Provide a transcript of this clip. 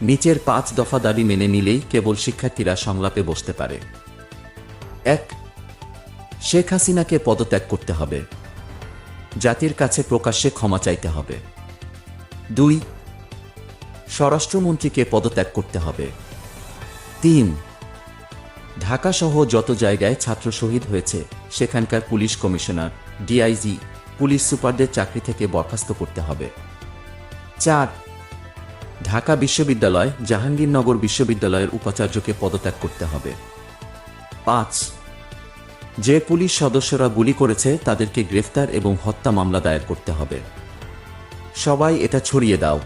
নিচের 5 দফা দাবি মেনে নিলেই কেবল শিক্ষার্থীরা সংলাপে বসতে পারে। 1. শেখ হাসিনাকে পদত্যাগ করতে হবে। জাতির কাছে প্রকাশ্যে ক্ষমা চাইতে হবে। 2. স্বরাষ্ট্রমন্ত্রীকে পদত্যাগ করতে হবে। 3. ঢাকাসহ যত জায়গায় ছাত্র শহীদ হয়েছে সেখানকার পুলিশ কমিশনার, ডিআইজি, পুলিশ সুপারদের চাকরি থেকে বরখাস্ত করতে হবে। 4. ঢাকা বিশ্ববিদ্যালয়, জাহাঙ্গীরনগর বিশ্ববিদ্যালয়ের উপাচার্যকে পদত্যাগ করতে হবে। 5. যে পুলিশ সদস্যরা গুলি করেছে তাদেরকে গ্রেফতার এবং হত্যা মামলা দায়ের করতে হবে। সবাই এটা ছড়িয়ে দাও।